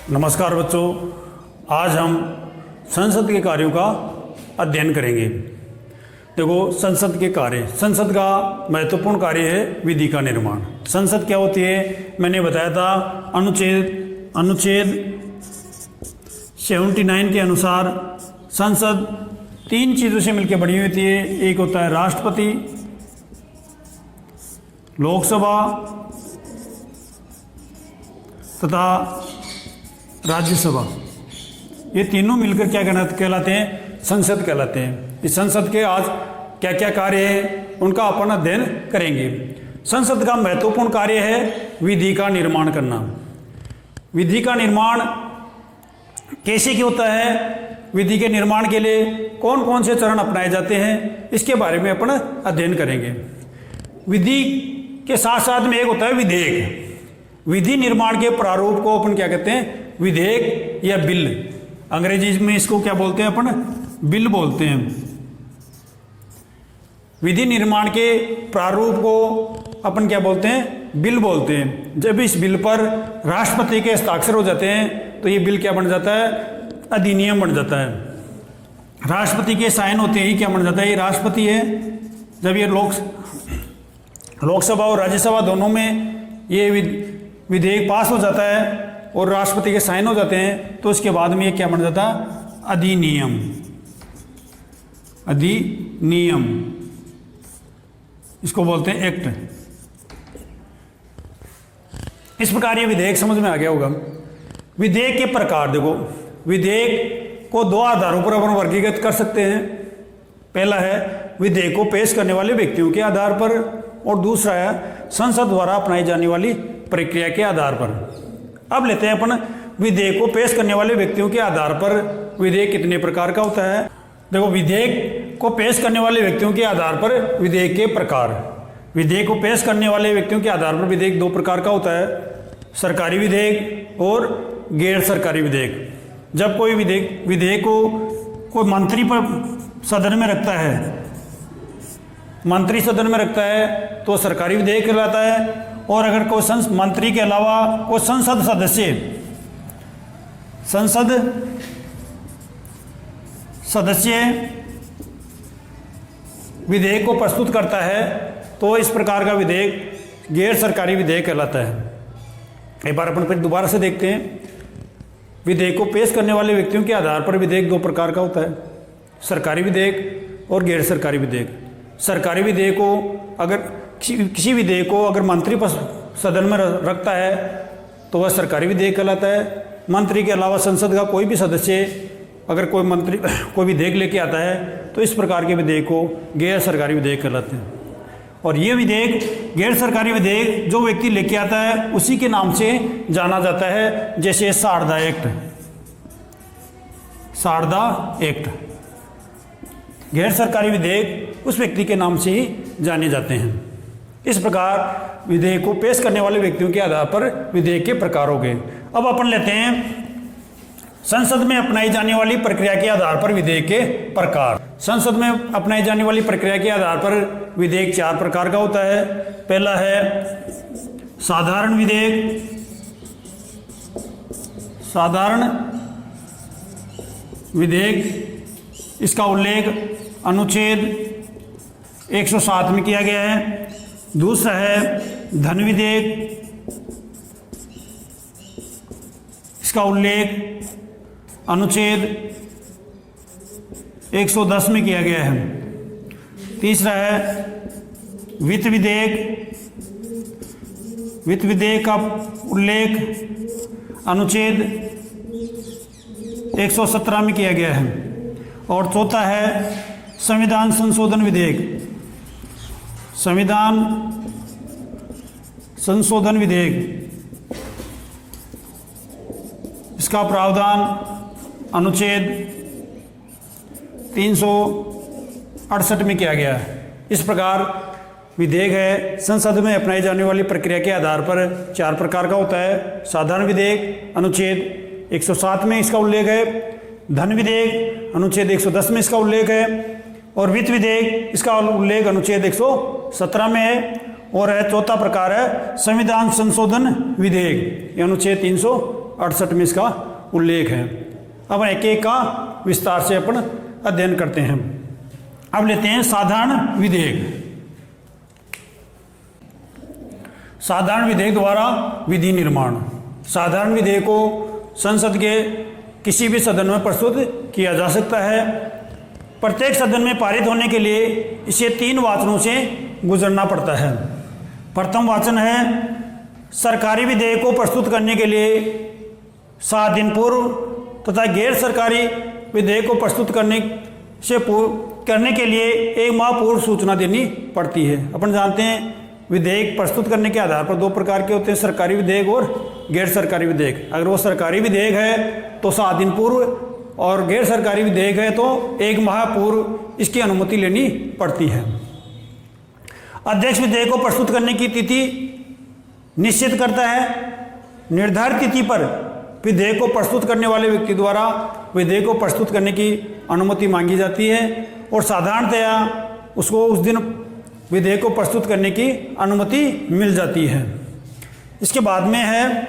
नमस्कार बच्चों, आज हम संसद के कार्यों का अध्ययन करेंगे। देखो, संसद के कार्य, संसद का महत्वपूर्ण कार्य है विधि का निर्माण। संसद क्या होती है, मैंने बताया था अनुच्छेद 79 के अनुसार संसद 3 चीज़ों से मिलकर बनी होती है। एक होता है राष्ट्रपति, लोकसभा तथा राज्यसभा। ये तीनों मिलकर क्या कहलाते हैं, संसद कहलाते हैं। इस संसद के आज क्या क्या कार्य है उनका अपन अध्ययन करेंगे। संसद का महत्वपूर्ण कार्य है विधि का निर्माण करना। विधि का निर्माण कैसे क्या होता है, विधि के निर्माण के लिए कौन कौन से चरण अपनाए जाते हैं, इसके बारे में अपन अध्ययन करेंगे। विधि के साथ साथ में एक होता है विधेयक। विधि निर्माण के प्रारूप को अपन क्या कहते हैं, विधेयक या बिल। अंग्रेजी में इसको क्या बोलते हैं, अपन बिल बोलते हैं। विधि निर्माण के प्रारूप को अपन क्या बोलते हैं, बिल बोलते हैं। जब इस बिल पर राष्ट्रपति के हस्ताक्षर हो जाते हैं तो ये बिल क्या बन जाता है, अधिनियम बन जाता है। राष्ट्रपति के साइन होते ही क्या बन जाता है, ये राष्ट्रपति है। जब ये लोकसभा और राज्यसभा दोनों में ये विधेयक पास हो जाता है और राष्ट्रपति के साइन हो जाते हैं तो उसके बाद में ये क्या बन जाता है, अधिनियम। अधिनियम इसको बोलते हैं एक्ट। इस प्रकार ये विधेयक समझ में आ गया होगा। विधेयक के प्रकार देखो, विधेयक को 2 आधारों पर अपन वर्गीकृत कर सकते हैं। पहला है विधेयक को पेश करने वाले व्यक्तियों के आधार पर, और दूसरा है संसद द्वारा अपनाई जाने वाली प्रक्रिया के आधार पर। अब लेते हैं अपन विधेयक को पेश करने वाले व्यक्तियों के आधार पर विधेयक कितने प्रकार का होता है। देखो, विधेयक को पेश करने वाले व्यक्तियों के आधार पर विधेयक के प्रकार। विधेयक को पेश करने वाले व्यक्तियों के आधार पर विधेयक 2 प्रकार का होता है, सरकारी विधेयक और गैर सरकारी विधेयक। जब कोई विधेयक को कोई मंत्री पर सदन में रखता है, मंत्री सदन में रखता है तो सरकारी विधेयक कहलाता है। और अगर कोई मंत्री के अलावा कोई संसद सदस्य विधेयक को प्रस्तुत करता है तो इस प्रकार का विधेयक गैर सरकारी विधेयक कहलाता है। एक बार अपन फिर दोबारा से देखते हैं। विधेयक को पेश करने वाले व्यक्तियों के आधार पर विधेयक 2 प्रकार का होता है, सरकारी विधेयक और गैर सरकारी विधेयक। सरकारी विधेयक को अगर किसी विधेयक को अगर मंत्री सदन में रखता है तो वह सरकारी विधेयक कहलाता है। मंत्री के अलावा संसद का कोई भी सदस्य अगर कोई विधेयक लेके आता है तो इस प्रकार के विधेयक को गैर सरकारी विधेयक कहलाते हैं। और ये विधेयक, गैर सरकारी विधेयक जो व्यक्ति लेके आता है उसी के नाम से जाना जाता है, जैसे शारदा एक्ट। शारदा एक्ट। गैर सरकारी विधेयक उस व्यक्ति के नाम से ही जाने जाते हैं। इस प्रकार विधेयक को पेश करने वाले व्यक्तियों के आधार पर विधेयक के प्रकार हो गए। अब अपन लेते हैं संसद में अपनाई जाने वाली प्रक्रिया के आधार पर विधेयक के प्रकार। संसद में अपनाई जाने वाली प्रक्रिया के आधार पर विधेयक 4 प्रकार का होता है। पहला है साधारण विधेयक। साधारण विधेयक, इसका उल्लेख अनुच्छेद 107 में किया गया है। दूसरा है धन विधेयक, इसका उल्लेख अनुच्छेद 110 में किया गया है। तीसरा है वित्त विधेयक। वित्त विधेयक का उल्लेख अनुच्छेद 117 में किया गया है। और चौथा है संविधान संशोधन विधेयक। संविधान संशोधन विधेयक, इसका प्रावधान अनुच्छेद 368 में किया गया है। इस प्रकार विधेयक है संसद में अपनाई जाने वाली प्रक्रिया के आधार पर 4 प्रकार का होता है। साधारण विधेयक अनुच्छेद 107 में इसका उल्लेख है। धन विधेयक अनुच्छेद 110 में इसका उल्लेख है। और वित्त विधेयक, इसका उल्लेख अनुच्छेद 117 में है। और है चौथा प्रकार है संविधान संशोधन विधेयक, अनुच्छेद 300 1968 में इसका उल्लेख है। अब एक एक का विस्तार से अपन अध्ययन करते हैं। अब लेते हैं साधारण विधेयक। साधारण विधेयक द्वारा विधि निर्माण। साधारण विधेयक को संसद के किसी भी सदन में प्रस्तुत किया जा सकता है। प्रत्येक सदन में पारित होने के लिए इसे 3 वाचनों से गुजरना पड़ता है। प्रथम वाचन है सरकारी विधेयक को प्रस्तुत करने के लिए 7 दिन पूर्व तथा गैर सरकारी विधेयक को प्रस्तुत करने के लिए 1 माह पूर्व सूचना देनी पड़ती है। अपन जानते हैं विधेयक प्रस्तुत करने के आधार पर 2 प्रकार के होते हैं, सरकारी विधेयक और गैर सरकारी विधेयक। अगर वो सरकारी विधेयक है तो 7 दिन पूर्व और गैर सरकारी विधेयक है तो 1 माह पूर्व इसकी अनुमति लेनी पड़ती है। अध्यक्ष विधेयक को प्रस्तुत करने की तिथि निश्चित करता है। निर्धारित तिथि पर विधेयक को प्रस्तुत करने वाले व्यक्ति द्वारा विधेयक को प्रस्तुत करने की अनुमति मांगी जाती है और साधारणतया उसको उस दिन विधेयक को प्रस्तुत करने की अनुमति मिल जाती है। इसके बाद में है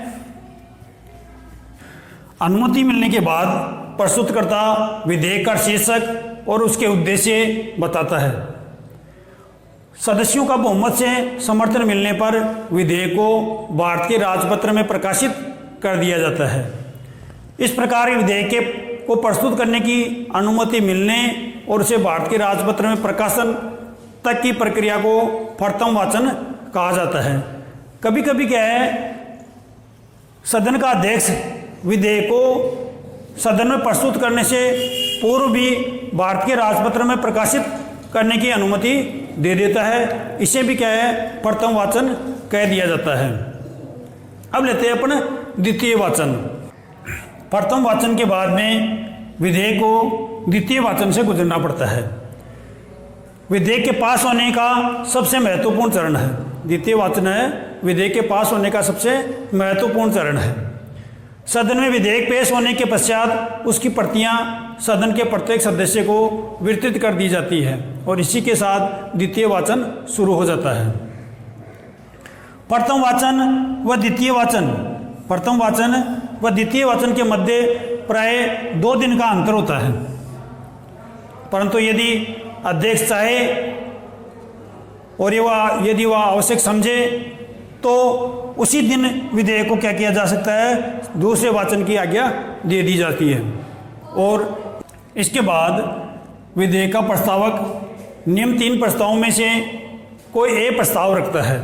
अनुमति मिलने के बाद प्रस्तुतकर्ता विधेयक का शीर्षक और उसके उद्देश्य बताता है। सदस्यों का बहुमत से समर्थन मिलने पर विधेयक को भारत के राजपत्र में प्रकाशित कर दिया जाता है। इस प्रकार विधेयक को प्रस्तुत करने की अनुमति मिलने और उसे भारत के राजपत्र में प्रकाशन तक की प्रक्रिया को प्रथम वाचन कहा जाता है। कभी कभी क्या है, सदन का अध्यक्ष विधेयक को सदन में प्रस्तुत करने से पूर्व भी भारत के राजपत्र में प्रकाशित करने की अनुमति दे देता है। इसे भी क्या है, प्रथम वाचन कह दिया जाता है। अब लेते हैं अपन द्वितीय वाचन। प्रथम वाचन के बाद में विधेयक को द्वितीय वाचन से गुजरना पड़ता है। विधेयक के पास होने का सबसे महत्वपूर्ण चरण है। द्वितीय वाचन है विधेयक के पास होने का सबसे महत्वपूर्ण चरण है। सदन में विधेयक पेश होने के पश्चात उसकी प्रतियां सदन के प्रत्येक सदस्य को वितरित कर दी जाती है और इसी के साथ द्वितीय वाचन शुरू हो जाता है। प्रथम वाचन व द्वितीय वाचन। प्रथम वाचन व द्वितीय वाचन के मध्य प्राय 2 दिन का अंतर होता है, परंतु यदि अध्यक्ष चाहे और यदि वह आवश्यक समझे तो उसी दिन विधेयक को क्या किया जा सकता है, दूसरे वाचन की आज्ञा दे दी जाती है। और इसके बाद विधेयक का प्रस्तावक निम्न 3 प्रस्तावों में से कोई एक प्रस्ताव रखता है।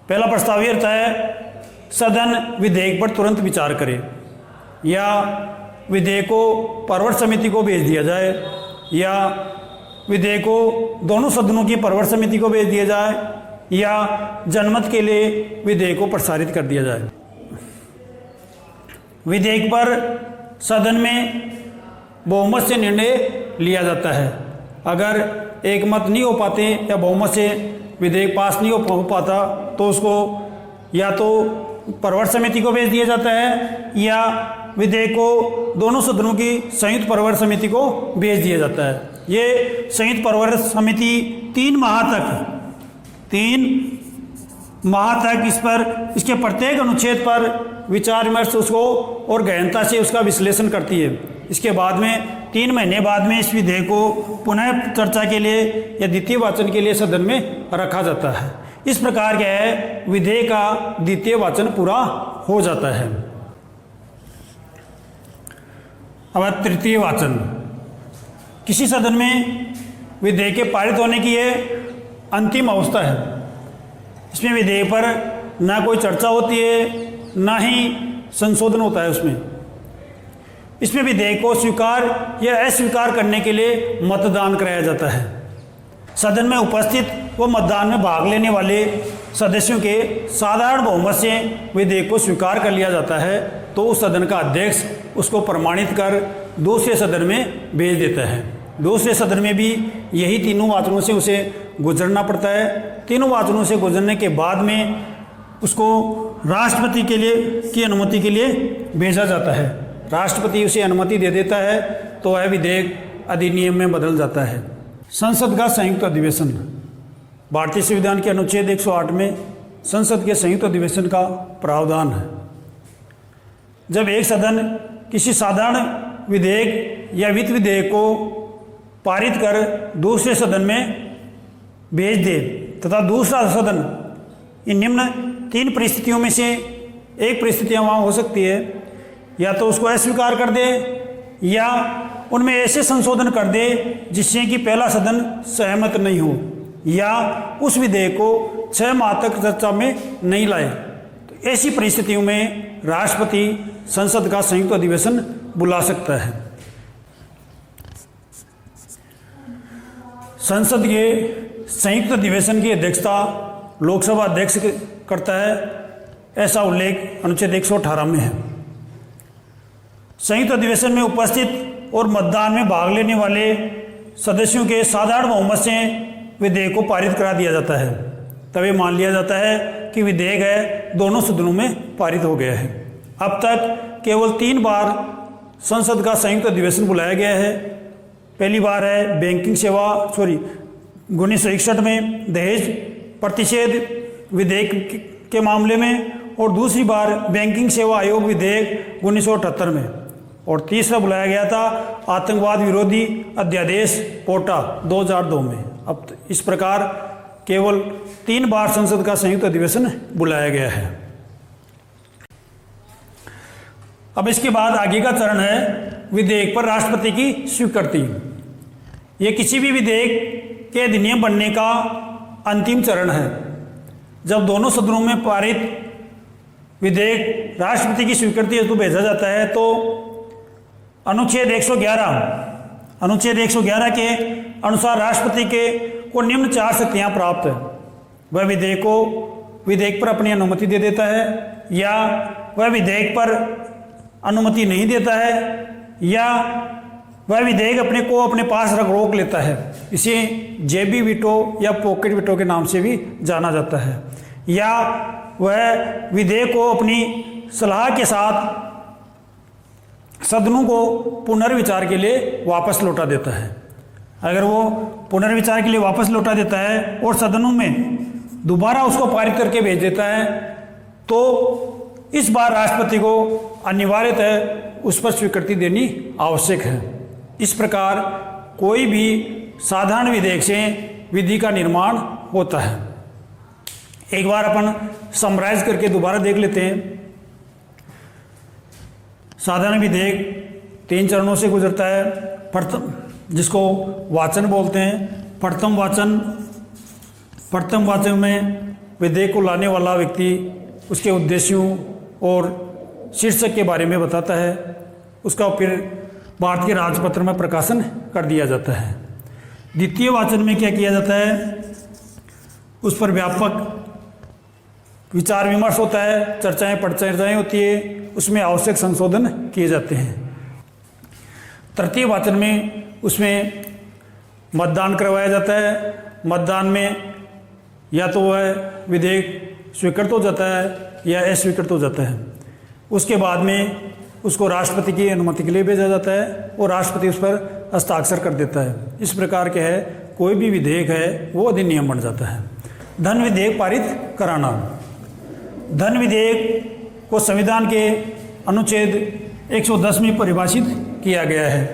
पहला प्रस्ताव यह रहता है सदन विधेयक पर तुरंत विचार करे, या विधेयक को परवर समिति को भेज दिया जाए, या विधेयक को दोनों सदनों की परवर समिति को भेज दिया जाए, या जनमत के लिए विधेयक को प्रसारित कर दिया जाए। विधेयक पर सदन में बहुमत से निर्णय लिया जाता है। अगर एक मत नहीं हो पाते या बहुमत से विधेयक पास नहीं हो पाता तो उसको या तो परवर समिति को भेज दिया जाता है या विधेयक को दोनों सदनों की संयुक्त परवर समिति को भेज दिया जाता है। ये संयुक्त परवर समिति 3 माह तक इस पर इसके प्रत्येक अनुच्छेद पर विचार विमर्श उसको और गहनता से उसका विश्लेषण करती है। इसके बाद में 3 महीने बाद में इस विधेयक को पुनः चर्चा के लिए या द्वितीय वाचन के लिए सदन में रखा जाता है। इस प्रकार क्या है, विधेयक का द्वितीय वाचन पूरा हो जाता है। अब तृतीय वाचन। किसी सदन में विधेयक के पारित होने की यह अंतिम अवस्था है। इसमें विधेयक पर ना कोई चर्चा होती है, ना ही संशोधन होता है। इसमें विधेयक को स्वीकार या अस्वीकार करने के लिए मतदान कराया जाता है। सदन में उपस्थित व मतदान में भाग लेने वाले सदस्यों के साधारण बहुमत से विधेयक को स्वीकार कर लिया जाता है तो उस सदन का अध्यक्ष उसको प्रमाणित कर दूसरे सदन में भेज देता है। दूसरे सदन में भी यही 3 वाचनों से उसे गुजरना पड़ता है। 3 वाचनों से गुजरने के बाद में उसको राष्ट्रपति की अनुमति के लिए भेजा जाता है। राष्ट्रपति उसे अनुमति दे देता है तो वह विधेयक अधिनियम में बदल जाता है। संसद का संयुक्त अधिवेशन। भारतीय संविधान के अनुच्छेद 108 में संसद के संयुक्त अधिवेशन का प्रावधान है। जब एक सदन किसी साधारण विधेयक या वित्त विधेयक को पारित कर दूसरे सदन में भेज दे तथा दूसरा सदन इन निम्न 3 परिस्थितियों में से एक परिस्थितियाँ वहाँ हो सकती है, या तो उसको अस्वीकार कर दे या उनमें ऐसे संशोधन कर दे जिससे कि पहला सदन सहमत नहीं हो, या उस विधेयक को 6 माह तक चर्चा में नहीं लाए। तो ऐसी परिस्थितियों में राष्ट्रपति संसद का संयुक्त अधिवेशन बुला सकता है। संसद के संयुक्त अधिवेशन की अध्यक्षता लोकसभा अध्यक्ष करता है, ऐसा उल्लेख अनुच्छेद 118 में है। संयुक्त अधिवेशन में उपस्थित और मतदान में भाग लेने वाले सदस्यों के साधारण बहुमत से विधेयक को पारित करा दिया जाता है। तभी मान लिया जाता है कि विधेयक है दोनों सदनों में पारित हो गया है। अब तक केवल 3 बार संसद का संयुक्त अधिवेशन बुलाया गया है। पहली बार है बैंकिंग सेवा 1961 में दहेज प्रतिषेध विधेयक के मामले में, और दूसरी बार बैंकिंग सेवा आयोग विधेयक 1978 में, और तीसरा बुलाया गया था आतंकवाद विरोधी अध्यादेश पोटा 2002 में। अब इस प्रकार केवल 3 बार संसद का संयुक्त अधिवेशन बुलाया गया है। अब इसके बाद आगे का चरण है विधेयक पर राष्ट्रपति की स्वीकृति। यह किसी भी विधेयक के अधिनियम बनने का अंतिम चरण है। जब दोनों सदनों में पारित विधेयक राष्ट्रपति की स्वीकृति हेतु भेजा जाता है तो अनुच्छेद 111 के अनुसार राष्ट्रपति को निम्न 4 शक्तियाँ प्राप्त है। वह विधेयक पर अपनी अनुमति दे देता है, या वह विधेयक पर अनुमति नहीं देता है, या वह विधेयक अपने पास रोक लेता है। इसे जेबी वीटो या पॉकेट वीटो के नाम से भी जाना जाता है, या वह विधेयक को अपनी सलाह के साथ सदनों को पुनर्विचार के लिए वापस लौटा देता है। अगर वो पुनर्विचार के लिए वापस लौटा देता है और सदनों में दोबारा उसको पारित करके भेज देता है तो इस बार राष्ट्रपति को अनिवार्यतः उस पर स्वीकृति देनी आवश्यक है। इस प्रकार कोई भी साधारण विधेयक से विधि का निर्माण होता है। एक बार अपन समराइज करके दोबारा देख लेते हैं। साधारण विधेयक 3 चरणों से गुजरता है। प्रथम, जिसको वाचन बोलते हैं, प्रथम वाचन में विधेयक को लाने वाला व्यक्ति उसके उद्देश्यों और शीर्षक के बारे में बताता है। उसका फिर भारत के राजपत्र में प्रकाशन कर दिया जाता है। द्वितीय वाचन में क्या किया जाता है, उस पर व्यापक विचार विमर्श होता है, चर्चाएं होती है, उसमें आवश्यक संशोधन किए जाते हैं। तृतीय वाचन में उसमें मतदान करवाया जाता है। मतदान में या तो वह विधेयक स्वीकृत हो जाता है या अस्वीकृत हो जाता है। उसके बाद में उसको राष्ट्रपति की अनुमति के लिए भेजा जाता है और राष्ट्रपति उस पर हस्ताक्षर कर देता है। इस प्रकार के है कोई भी विधेयक है वो अधिनियम बन जाता है। धन विधेयक पारित कराना। धन विधेयक को संविधान के अनुच्छेद 110 में परिभाषित किया गया है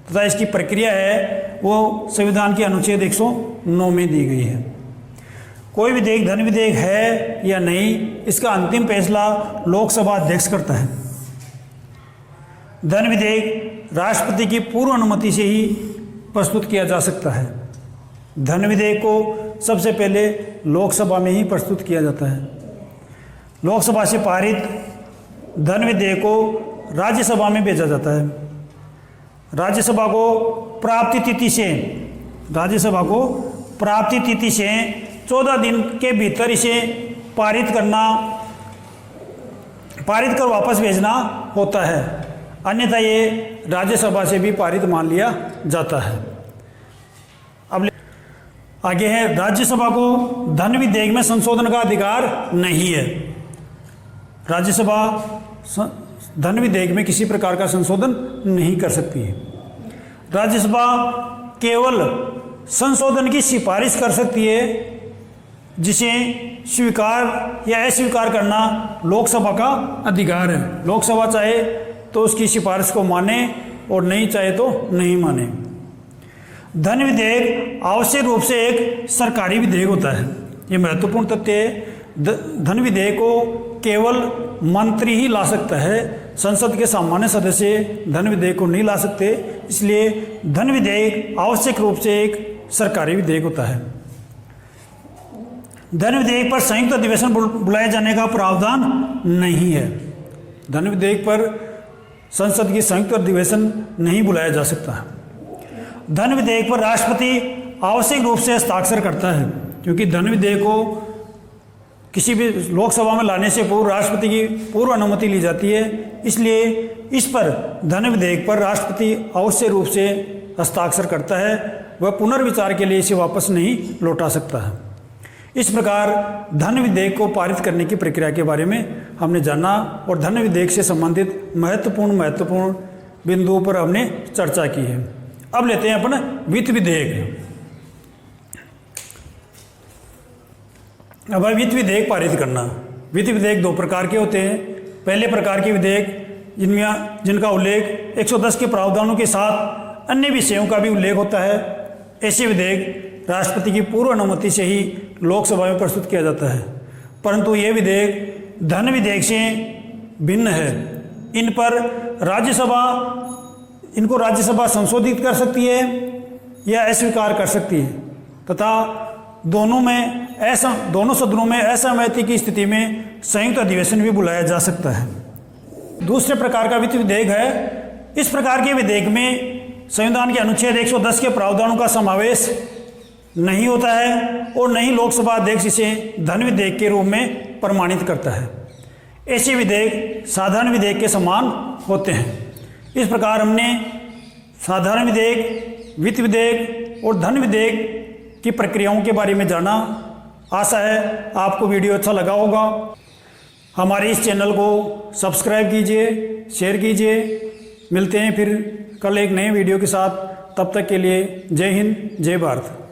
तथा इसकी प्रक्रिया है वो संविधान के अनुच्छेद 109 में दी गई है। कोई विधेयक धन विधेयक है या नहीं, इसका अंतिम फैसला लोकसभा अध्यक्ष करता है। धन विधेयक राष्ट्रपति की पूर्व अनुमति से ही प्रस्तुत किया जा सकता है। धन विधेयक को सबसे पहले लोकसभा में ही प्रस्तुत किया जाता है। लोकसभा से पारित धन विधेयक को राज्यसभा में भेजा जाता है। राज्यसभा को प्राप्ति तिथि से 14 दिन के भीतर इसे पारित कर वापस भेजना होता है, अन्यथा ये राज्यसभा से भी पारित मान लिया जाता है। अब आगे है, राज्यसभा को धन विधेयक में संशोधन का अधिकार नहीं है। राज्यसभा धन विधेयक में किसी प्रकार का संशोधन नहीं कर सकती है। राज्यसभा केवल संशोधन की सिफारिश कर सकती है जिसे स्वीकार या अस्वीकार करना लोकसभा का अधिकार है। लोकसभा चाहे तो उसकी सिफारिश को माने और नहीं चाहे तो नहीं माने। धन विधेयक आवश्यक रूप से एक सरकारी विधेयक होता है। ये महत्वपूर्ण तथ्य है। धन विधेयक को केवल मंत्री ही ला सकता है, संसद के सामान्य सदस्य धन विधेयक को नहीं ला सकते। इसलिए धन विधेयक आवश्यक रूप से एक सरकारी विधेयक होता है। धन विधेयक पर संयुक्त अधिवेशन बुलाए जाने का प्रावधान नहीं है। धन विधेयक पर संसद की संयुक्त अधिवेशन नहीं बुलाया जा सकता। धन विधेयक पर राष्ट्रपति आवश्यक रूप से हस्ताक्षर करता है, क्योंकि धन विधेयक को किसी भी लोकसभा में लाने से पूर्व राष्ट्रपति की पूर्व अनुमति ली जाती है। इसलिए इस पर धन विधेयक पर राष्ट्रपति आवश्यक रूप से हस्ताक्षर करता है। वह पुनर्विचार के लिए इसे वापस नहीं लौटा सकता है। इस प्रकार धन विधेयक को पारित करने की प्रक्रिया के बारे में हमने जाना और धन विधेयक से संबंधित महत्वपूर्ण बिंदुओं पर हमने चर्चा की है। अब लेते हैं अपना वित्त विधेयक। अब वित्त विधेयक पारित करना। वित्त विधेयक दो प्रकार के होते हैं। पहले प्रकार के विधेयक जिनका उल्लेख 110 के प्रावधानों के साथ अन्य विषयों का भी उल्लेख होता है। ऐसे विधेयक राष्ट्रपति की पूर्व अनुमति से ही लोकसभा में प्रस्तुत किया जाता है, परंतु ये विधेयक धन विधेयक से भिन्न है। इनको राज्यसभा संशोधित कर सकती है या अस्वीकार कर सकती है तथा दोनों सदनों में असहमति की स्थिति में संयुक्त अधिवेशन भी बुलाया जा सकता है। दूसरे प्रकार का वित्त विधेयक है। इस प्रकार के विधेयक में संविधान के अनुच्छेद 110 के प्रावधानों का समावेश नहीं होता है और न ही लोकसभा अध्यक्ष इसे धन विधेयक के रूप में प्रमाणित करता है। ऐसे विधेयक साधारण विधेयक के समान होते हैं। इस प्रकार हमने साधारण विधेयक, वित्त विधेयक और धन विधेयक की प्रक्रियाओं के बारे में जाना। आशा है आपको वीडियो अच्छा लगा होगा। हमारे इस चैनल को सब्सक्राइब कीजिए, शेयर कीजिए। मिलते हैं फिर कल एक नए वीडियो के साथ। तब तक के लिए जय हिंद, जय भारत।